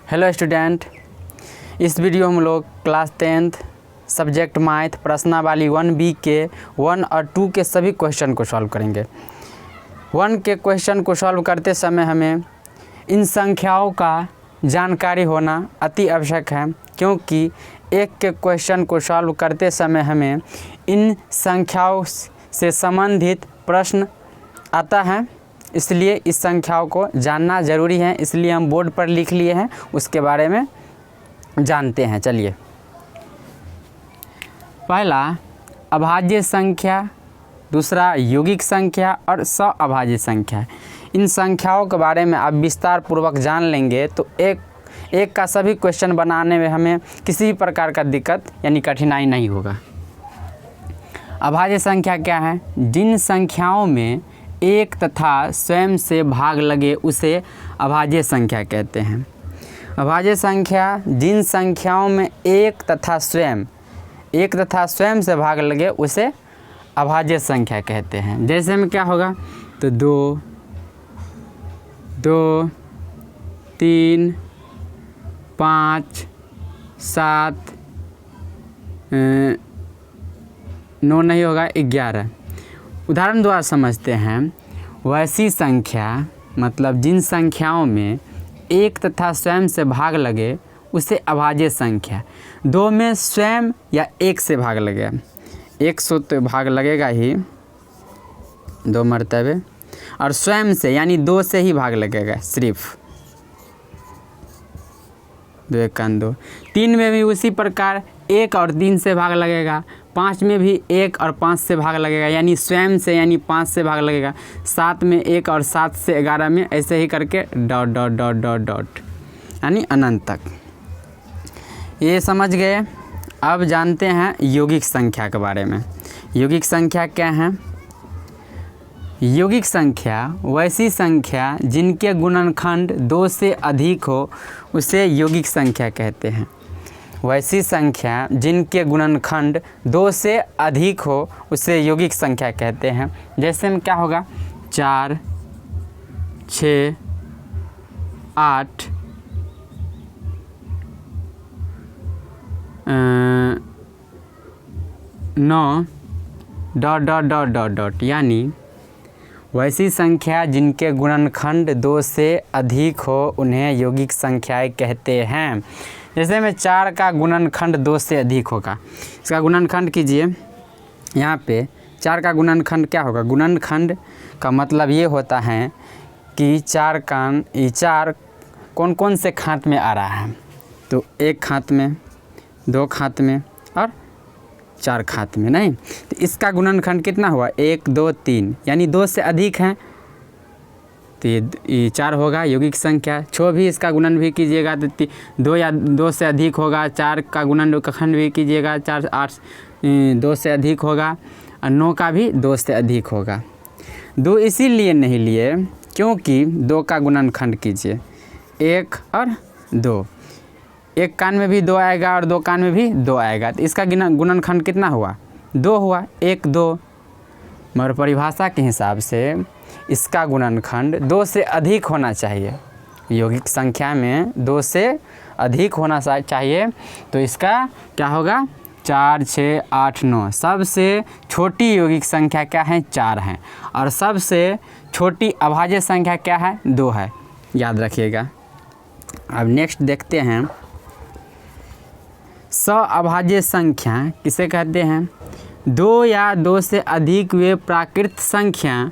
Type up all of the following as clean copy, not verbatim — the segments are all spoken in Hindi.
हेलो स्टूडेंट, इस वीडियो हम लोग क्लास 10th सब्जेक्ट मैथ प्रश्नावली 1B के 1 और 2 के सभी क्वेश्चन को सॉल्व करेंगे। 1 के क्वेश्चन को सॉल्व करते समय हमें इन संख्याओं का जानकारी होना अति आवश्यक है, क्योंकि एक के क्वेश्चन को सॉल्व करते समय हमें इन संख्याओं से संबंधित प्रश्न आता है, इसलिए इस संख्याओं को जानना ज़रूरी है। इसलिए हम बोर्ड पर लिख लिए हैं, उसके बारे में जानते हैं। चलिए, पहला अभाज्य संख्या, दूसरा यौगिक संख्या और सअभाज्य संख्या। इन संख्याओं के बारे में आप विस्तार पूर्वक जान लेंगे तो एक का सभी क्वेश्चन बनाने में हमें किसी भी प्रकार का दिक्कत यानी कठिनाई नहीं होगा। अभाज्य संख्या क्या है? जिन संख्याओं में एक तथा स्वयं से भाग लगे उसे अभाज्य संख्या कहते हैं। अभाज्य संख्या जिन संख्याओं में एक तथा स्वयं से भाग लगे उसे अभाज्य संख्या कहते हैं। जैसे में क्या होगा तो 2, 2, 3, 5, 7, 9 नहीं होगा, 11। उदाहरण द्वारा समझते हैं। वैसी संख्या मतलब जिन संख्याओं में एक तथा स्वयं से भाग लगे उसे अभाज्य संख्या। 2 में स्वयं या एक से भाग लगे, 1 से तो भाग लगेगा ही 2 मरतबे, और स्वयं से यानी 2 से ही भाग लगेगा सिर्फ 2 1 2। 3 में भी उसी प्रकार 1 और 3 से भाग लगेगा। 5 में भी 1 और 5 से भाग लगेगा, यानी स्वयं से यानी 5 से भाग लगेगा। 7 में 1 और 7 से 11 में, ऐसे ही करके dot dot dot dot dot यानी अनंत तक। ये समझ गए। अब जानते हैं यौगिक संख्या के बारे में। यौगिक संख्या क्या है? यौगिक संख्या वैसी संख्या जिनके गुणनखंड 2 से अधिक हो उसे यौगिक संख्या कहते हैं। वैसी संख्या जिनके गुणनखंड 2 से अधिक हो उसे यौगिक संख्या कहते हैं। जैसे में क्या होगा 4, 6, 8, 9 dot dot dot dot dot, यानी वैसी संख्या जिनके गुणनखंड 2 से अधिक हो उन्हें यौगिक संख्याएं कहते हैं। जैसे में 4 का गुणनखंड 2 से अधिक होगा, इसका गुणनखंड कीजिए। यहाँ पे 4 का गुणनखंड क्या होगा? गुणनखंड का मतलब ये होता है कि 4 कौन कौन से खात में आ रहा है, तो 1 खात में, 2 खात में और 4 खात में नहीं। तो इसका गुणनखंड कितना हुआ? 1 2 3, यानी 2 से अधिक है तो ये 4 होगा यौगिक संख्या। 6 भी इसका गुणन भी कीजिएगा तो 2 या 2 से अधिक होगा। 4 का गुणनखंड भी कीजिएगा, 4 8 2 से अधिक होगा, और 9 का भी 2 से अधिक होगा। 2 इसीलिए नहीं लिए क्योंकि 2 का गुणनखंड कीजिए 1 और 2, 1 कान में भी 2 आएगा और 2 कान में भी 2 आएगा, तो इसका गुणनखंड कितना हुआ? 2 हुआ, 1 2। मगर परिभाषा के हिसाब से इसका गुणनखंड 2 से अधिक होना चाहिए। यौगिक संख्या में 2 से अधिक होना चाहिए, तो इसका क्या होगा? 4 6 8 9। सबसे छोटी यौगिक संख्या क्या है? 4 है, और सबसे छोटी अभाज्य संख्या क्या है? 2 है, याद रखिएगा। अब नेक्स्ट देखते हैं सअभाज्य संख्या किसे कहते हैं? 2 या 2 से अधिक वे प्राकृत संख्या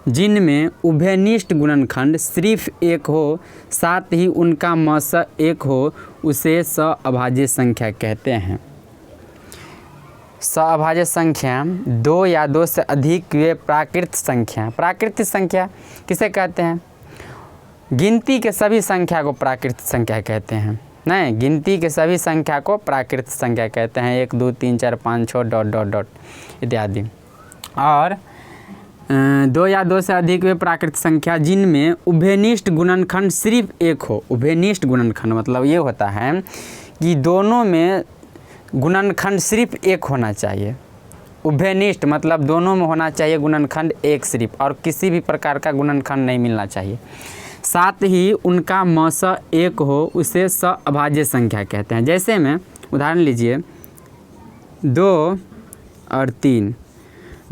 जिनमें उभयनिष्ठ गुणनखंड सिर्फ 1 हो, साथ ही उनका मस 1 हो, उसे सअभाज्य संख्या कहते हैं। सअभाज्य संख्या 2 या 2 से अधिक वे प्राकृत संख्या किसे कहते हैं? गिनती के सभी संख्या को प्राकृत संख्या कहते हैं। नहीं, गिनती के सभी संख्या को प्राकृत संख्या कहते हैं। 1 2 3 4 5 6 डॉट डॉट डॉट इत्यादि। और 2 या 2 से अधिक वे प्राकृत संख्या जिनमें उभयनिष्ठ गुणनखंड सिर्फ 1 हो। उभयनिष्ठ गुणनखंड मतलब ये होता है कि दोनों में गुणनखंड सिर्फ 1 होना चाहिए। उभयनिष्ठ मतलब दोनों में होना चाहिए गुणनखंड 1 सिर्फ, और किसी भी प्रकार का गुणनखंड नहीं मिलना चाहिए। साथ ही उनका म स एक हो उसे स अभाज्य संख्या कहते हैं। जैसे में उदाहरण लीजिए 2 और 3,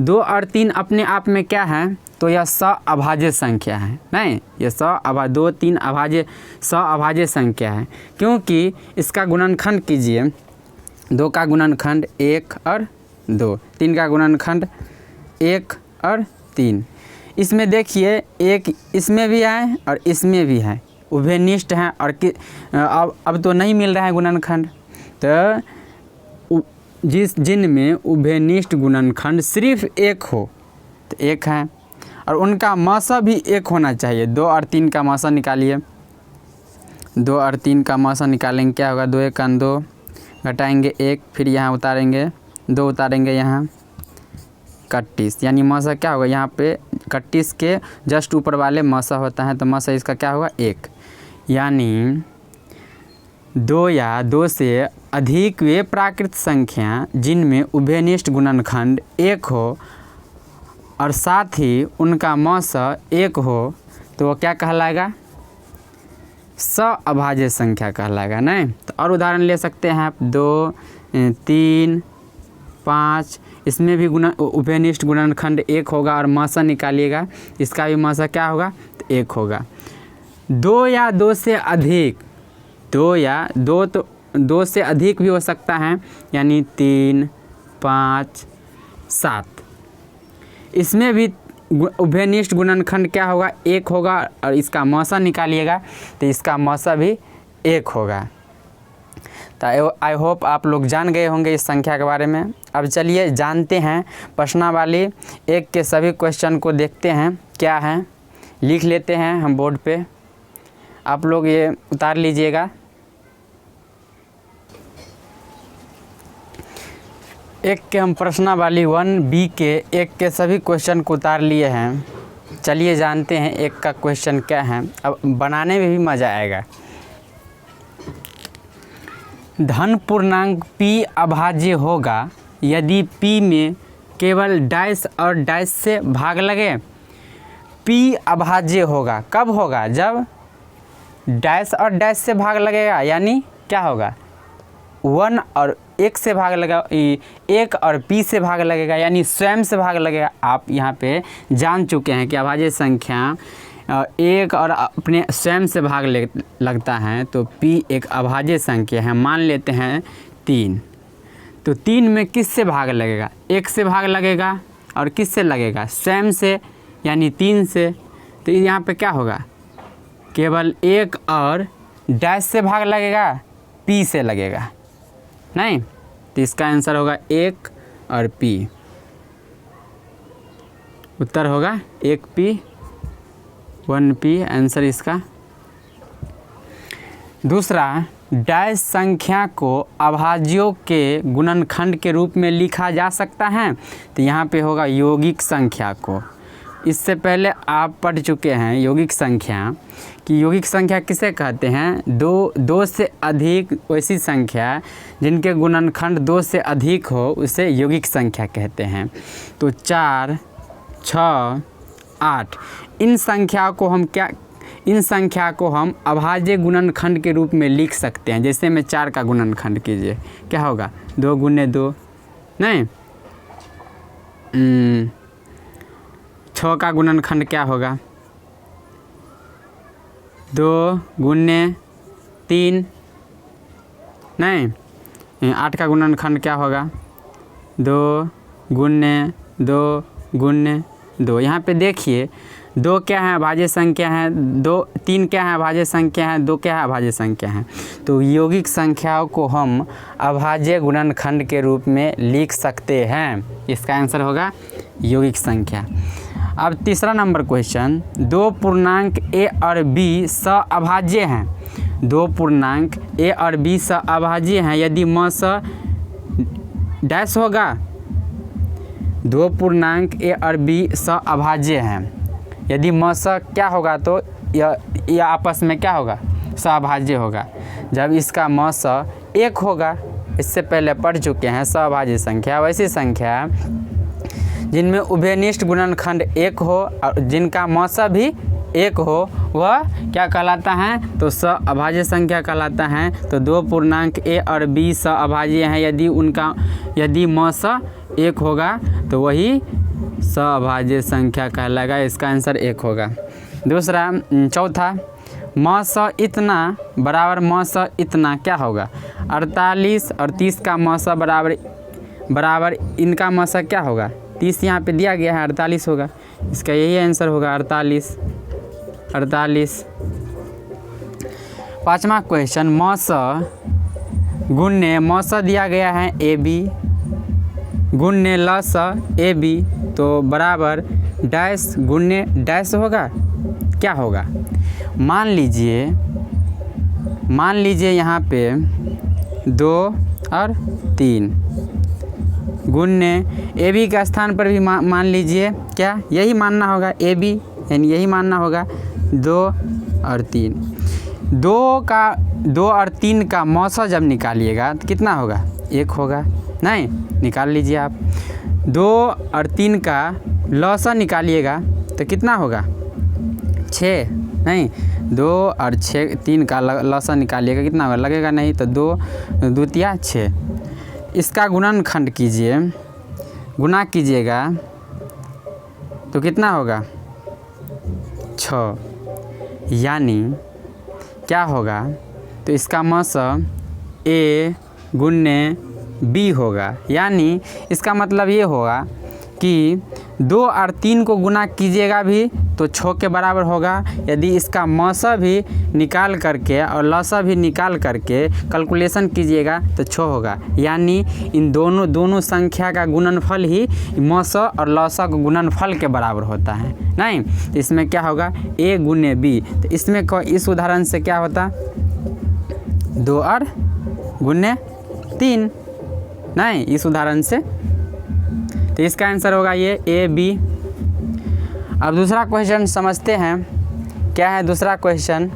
2 और 3 अपने आप में क्या है, तो यह स अभाज्य संख्या है। नहीं, यह 2 3 स अभाज्य संख्या है, क्योंकि इसका गुणनखंड कीजिए। 2 का गुणनखंड 1 और 2, 3 का गुणनखंड 1 और 3। इसमें देखिए एक इसमें भी है और इसमें भी है, उभयनिष्ठ हैं। और अब तो नहीं मिल रहा है गुणनखंड, तो जिनमें उभयनिष्ठ गुणनखंड सिर्फ एक हो तो एक है, और उनका म स भी एक होना चाहिए। 2 और 3 का म स निकालिए। 2 और 3 का म स निकालेंगे, क्या होगा, 2 1 2, घटाएंगे 1, फिर यहाँ उतारेंगे 2, उतारेंगे यहाँ 31, यानी म स क्या होगा, यहाँ पे 31 के जस्ट ऊपर वाले म स होता है, तो म स इसका क्या होगा, 1। यानी 2 या 2 से अधिक वे प्राकृत संख्या जिनमें उभयनिष्ठ गुणनखंड 1 हो और साथ ही उनका म स 1 हो, तो वो क्या कहलाएगा, स अभाज्य संख्या कहलाएगा। नहीं, तो और उदाहरण ले सकते हैं आप, 2 3 5, इसमें भी उभयनिष्ठ गुणनखंड 1 होगा और म स निकालिएगा, इसका भी म स क्या होगा, तो 1 होगा। 2 या 2 से अधिक, 2 या 2 तो 2 से अधिक भी हो सकता है, यानी 3 5 7, इसमें भी उभयनिष्ठ गुणनखंड क्या होगा, 1 होगा, और इसका म स निकालिएगा तो इसका म स भी 1 होगा। तो आई होप आप लोग जान गए होंगे इस संख्या के बारे में। अब चलिए जानते हैं प्रश्नावली 1 के सभी क्वेश्चन को, देखते हैं क्या है, लिख लेते हैं हम बोर्ड पे, आप लोग ये उतार लीजिएगा। एक के हम प्रश्नावली 1B के 1 के सभी क्वेश्चन को उतार लिए हैं। चलिए जानते हैं 1 का क्वेश्चन क्या है, अब बनाने में भी मज़ा आएगा। धन पूर्णांक p अभाज्य होगा यदि p में केवल डैश और डैश से भाग लगे। p अभाज्य होगा कब होगा, जब डैश और डैश से भाग लगेगा, यानी क्या होगा, 1 और 1 से भाग लगा, 1 और p से भाग लगेगा, यानी स्वयं से भाग लगेगा। आप यहाँ पे जान चुके हैं कि अभाज्य संख्या 1 और अपने स्वयं से भाग लगता है, तो p एक अभाज्य संख्या है। मान लेते हैं 3, तो 3 में किस से भाग लगेगा, 1 से भाग लगेगा, और किस से लगेगा, स्वयं से, यानी 3 से। तो यहाँ पे क्या होगा, केवल 1 और डैश से भाग लगेगा, p से लगेगा। नहीं, तो इसका आंसर होगा 1 और p, उत्तर होगा 1p 1p, आंसर इसका। दूसरा, डैश संख्या को अभाज्यों के गुणनखंड के रूप में लिखा जा सकता है, तो यहाँ पे होगा यौगिक संख्या को। इससे पहले आप पढ़ चुके हैं यौगिक संख्या, कि यौगिक संख्या किसे कहते हैं, 2 से अधिक वैसी संख्या जिनके गुणनखंड 2 से अधिक हो उसे यौगिक संख्या कहते हैं। तो 4 6 8 इन संख्या को हम अभाज्य गुणनखंड के रूप में लिख सकते हैं। जैसे में 4 का गुणनखंड कीजिए, क्या होगा, 2 गुने 2, नहीं 6 का गुणनखंड क्या होगा, 2 गुने 3, नहीं 8 का गुणनखंड क्या होगा, 2 गुने 2 गुने 2। यहाँ पे देखिए 2 क्या है, अभाज्य संख्या है, 3 क्या है, अभाज्य संख्या है, 2 क्या है, अभाज्य संख्या है। तो यौगिक संख्याओं को हम अभाज्य गुणनखंड के रूप में लिख सकते हैं। इसका आंसर होगा यौगिक संख्या। अब तीसरा नंबर क्वेश्चन, 2 पूर्णांक a और b स अभाज्य हैं। 2 पूर्णांक a और b स अभाज्य हैं यदि म स डैश होगा। 2 पूर्णांक a और b स अभाज्य हैं यदि म स क्या होगा, तो यह आपस में क्या होगा, सहभाज्य होगा। जब इसका म स 1 होगा, इससे पहले पढ़ चुके हैं सहभाज्य संख्या वैसी संख्या जिनमें उभयनिष्ठ गुणनखंड 1 हो और जिनका म स भी 1 हो वह क्या कहलाता है, तो सअभाज्य संख्या कहलाता है। तो 2 पूर्णांक a और b सअभाज्य हैं, यदि म स 1 होगा तो वही सअभाज्य संख्या कहलाएगा। इसका आंसर 1 होगा। दूसरा चौथा, म स इतना बराबर म स इतना क्या होगा, 48 और 30 का म स बराबर इनका म स क्या होगा, 30 यहाँ पे दिया गया है 48 होगा, इसका यही आंसर होगा 48। पाँचवा क्वेश्चन, म स गुण्य म स दिया गया है AB गुण्य ल स AB तो बराबर डैश गुण्य डैश होगा, क्या होगा। मान लीजिए यहाँ पे 2 और 3 गुण्य AB का स्थान पर भी मान लीजिए, क्या यही मानना होगा, AB यानी यही मानना होगा 2 और 3। 2 और 3 का म स जब निकालिएगा तो कितना होगा, 1 होगा। नहीं, निकाल लीजिए आप। 2 और 3 का ल स निकालिएगा तो कितना होगा, 6। नहीं, 2 और 3 का ल स निकालिएगा कितना होगा, लगेगा नहीं, तो 2 दूतिया 6। इसका गुणनखंड कीजिए, गुना कीजिएगा तो कितना होगा, 6। यानी क्या होगा, तो इसका म स A गुण्य B होगा। यानी इसका मतलब ये होगा कि 2 और 3 को गुना कीजिएगा भी तो 6 के बराबर होगा। यदि इसका म स भी निकाल करके और ल स भी निकाल करके कैलकुलेशन कीजिएगा तो 6 होगा। यानी इन दोनों संख्या का गुणनफल ही म स और ल स के गुणनफल के बराबर होता है। नहीं, तो इसमें क्या होगा, A गुण्य B। तो इसमें इस उदाहरण से क्या होता, 2 और गुण्य 3। नहीं, इस उदाहरण से, तो इसका आंसर होगा ये AB। अब दूसरा क्वेश्चन समझते हैं, क्या है दूसरा क्वेश्चन।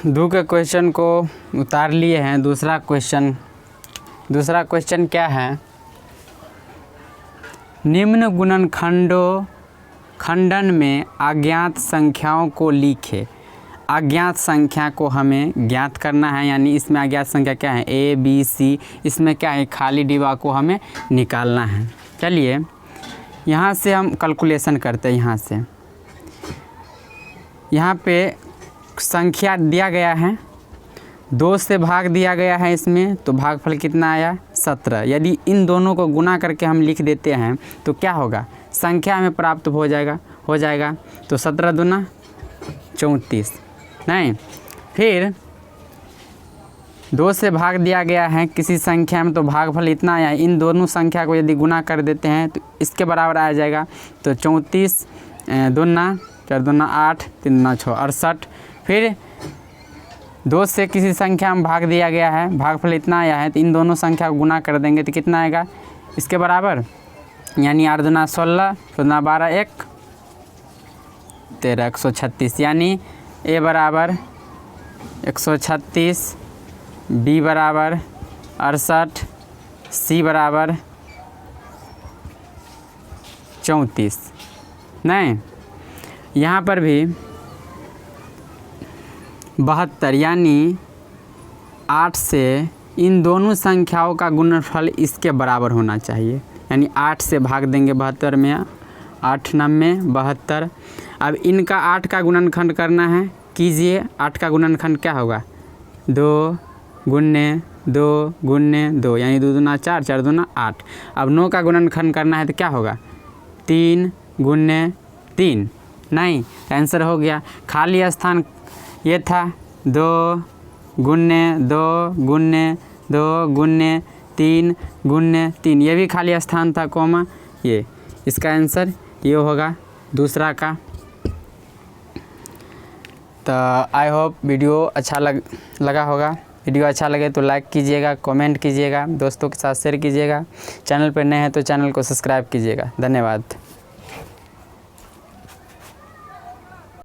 दो के क्वेश्चन को उतार लिए हैं। दूसरा क्वेश्चन क्या है, निम्न खंडन में अज्ञात संख्याओं को लिखे। अज्ञात संख्या को हमें ज्ञात करना है, यानी इसमें अज्ञात संख्या क्या है, A B C। इसमें क्या है, खाली डिब्बा को हमें निकालना है। चलिए यहाँ से हम कैलकुलेशन करते हैं। यहाँ पे संख्या दिया गया है, 2 से भाग दिया गया है इसमें, तो भागफल कितना आया, 17। यदि इन दोनों को गुना करके हम लिख देते हैं तो क्या होगा, संख्या में प्राप्त हो जाएगा। तो 17 दूना 34। नहीं, फिर 2 से भाग दिया गया है किसी संख्या में तो भागफल इतना आया। इन दोनों संख्या को यदि गुना कर देते हैं तो इसके बराबर आ जाएगा। तो 34 दूना 4 दूना 8 3 दूना 6 68। फिर 2 से किसी संख्या में भाग दिया गया है, भागफल इतना आया है, तो इन दोनों संख्या को गुना कर देंगे तो कितना आएगा इसके बराबर, यानी 8 दूना 16 दूना 12 1 13 136। यानी A बराबर 136, B बराबर 68, C बराबर 34। नहीं, यहाँ पर भी 72, यानी 8 से इन दोनों संख्याओं का गुणनफल इसके बराबर होना चाहिए। यानी 8 से भाग देंगे 72 में, 8 9 72। अब इनका 8 का गुणनखंड करना है, कीजिए। 8 का गुणनखंड क्या होगा, 2 गुण्य 2 गुण्य 2, यानी 2 दूना 4 4 दूना 8। अब 9 का गुणनखंड करना है तो क्या होगा, 3 गुण्य 3। नहीं, आंसर हो गया। खाली स्थान ये था 2 गुण्य 2 गुण्य 2 गुण्य 3 गुण्य 3, ये भी खाली स्थान था, कोमा ये। इसका आंसर ये होगा दूसरा का। तो आई होप वीडियो अच्छा लगा होगा। वीडियो अच्छा लगे तो लाइक कीजिएगा, कमेंट कीजिएगा, दोस्तों के साथ शेयर कीजिएगा। चैनल पर नए हैं तो चैनल को सब्सक्राइब कीजिएगा। धन्यवाद।